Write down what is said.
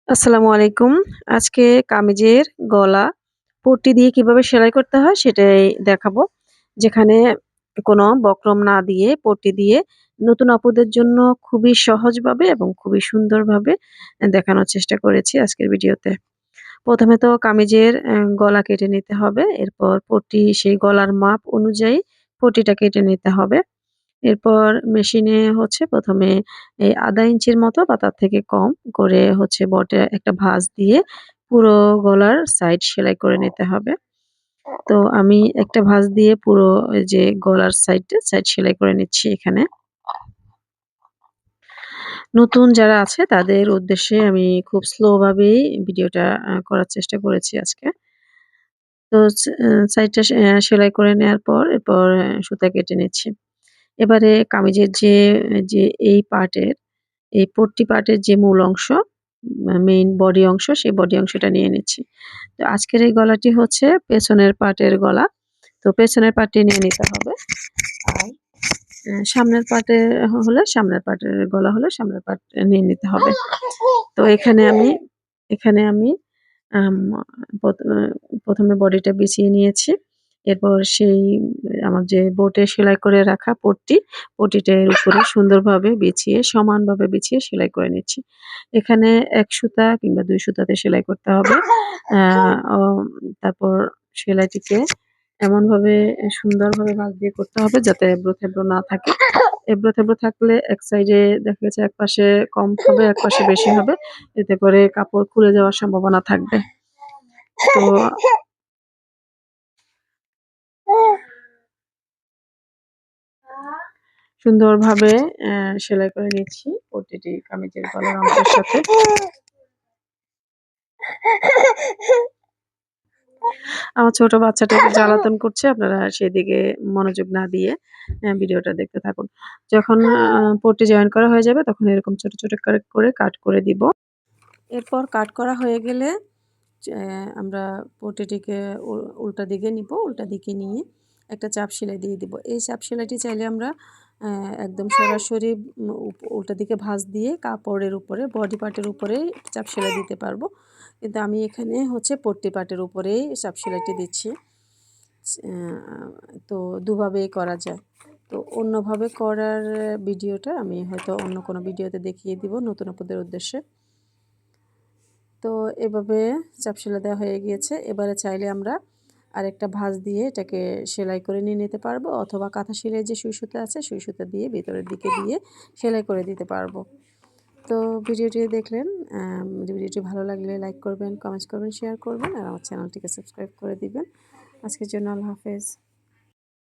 আসসালামু আলাইকুম। আজকে কামিজের গলা পট্টি দিয়ে কিভাবে সেলাই করতে হয় সেটাই দেখাবো। যেখানে কোনো বক্রম না দিয়ে পট্টি দিয়ে নতুন আপুদের জন্য খুবই সহজভাবে এবং খুবই সুন্দরভাবে দেখানোর চেষ্টা করেছি আজকের ভিডিওতে। ১ম এ তো কামিজের গলা কেটে নিতে হবে। এরপর পট্টি সেই গলার মাপ অনুযায়ী পট্টিটা কেটে নিতে হবে। এরপর মেশিনে হচ্ছে ১ম এ এই ১/২ ইঞ্চির মতো বা তার থেকে কম করে হচ্ছে বটে একটা ভাঁজ দিয়ে পুরো গলার সাইড সেলাই করে নিতে হবে। তো আমি একটা ভাঁজ দিয়ে পুরো ওই যে গলার সাইড সেলাই করে নিচ্ছি এখানে। নতুন যারা আছে তাদের উদ্দেশ্যে আমি খুব স্লো ভাবেই ভিডিওটা করার চেষ্টা করেছি আজকে। তো সাইডটা সেলাই করে নেয়ার পর এরপর সুতা কেটে নিচ্ছি। এবারে কামিজের যে এই পার্টের এই পট্টি পার্টের যে মূল অংশ মেইন বডি অংশ সেই বডি অংশটা নিয়ে নিচ্ছি। তো আজকের এই গলাটি হচ্ছে পেছনের পার্টের গলা। তো পেছনের পার্টটি নিয়ে নিতে হবে। আর সামনের পার্টের হলে সামনের পার্টের গলা হলে সামনের পার্ট নিয়ে নিতে হবে। তো এখানে আমি আম প্রথ ১ম এ বডিটা বিছিয়ে নিয়েছি। এরপর সেই আমার যে বোটে সেলাই করে রাখা পট্টিটা এর উপরে সুন্দরভাবে বিছিয়ে সমানভাবে বিছিয়ে সেলাই করে নিচ্ছি। এখানে ১ সুতা কিংবা ২ সুতাতে সেলাই করতে হবে। আ ও তারপর সেলাইটিকে এমনভাবে সুন্দরভাবে ভাঁজ দিয়ে করতে হবে যাতে এবড়ো-খেবড়ো না থাকে। এবড়ো-খেবড়ো থাকলে এক সাইডে দেখা গেছে একপাশে কম হবে, একপাশে বেশি হবে। এতে করে কাপড় খুলে যাওয়ার সম্ভাবনা থাকবে। তো সুন্দরভাবে সেলাই করে নিচ্ছি প্রতিটি কামিজের গলার অংশের সাথে। আমার ছোট বাচ্চাটা একটু জ্বালাতন করছে। আপনারা সেদিকে মনোযোগ না দিয়ে ভিডিওটা দেখতে থাকুন। যখন পট্টি জয়েন করা হয়ে যাবে তখন এরকম ছোট, ছোট করে কাট করে দিব। এরপর কাট করা হয়ে গেলে আমরা পট্টিটিকে উল্টা দিকে নিব। উল্টা দিকে নিয়ে একটা চাপ সেলাই দিয়ে দিব। এই চাপ সেলাইটি চাইলে আমরা একদম সরাসরি উল্টা দিকে ভাঁজ দিয়ে কাপড়ের উপরে বডি পার্টের উপরেই চাপ সেলাই দিতে পারবো। কিন্তু আমি এখানে হচ্ছে পট্টি পার্টের উপরেই চাপ সেলাইটি দিচ্ছি। আ তো দুভাবেই করা যায়। তো অন্যভাবে করার ভিডিওটা আমি হয়তো অন্য কোনো ভিডিওতে দেখিয়ে দিব নতুন আপুদের উদ্দেশ্যে। তো এভাবে চাপ সেলাই দেওয়া হয়ে গিয়েছে। এবারে চাইলে আমরা আরেকটা ভাঁজ দিয়ে এটাকে সেলাই করে নিয়ে নিতে পারবো অথবা কাঁথা সেলাইয়ের যে সুই সুতা আছে সুই সুতা দিয়ে ভেতরের দিকে দিয়ে সেলাই করে দিতে পারবো। তো ভিডিওটি দেখলেন। ভিডিওটি ভালো লাগলে লাইক করবেন, কমেন্টস করবেন, শেয়ার করবেন আর আমার চ্যানেলটিকে সাবস্ক্রাইব করে দিবেন। আজকের জন্য আল্লাহ হাফেজ।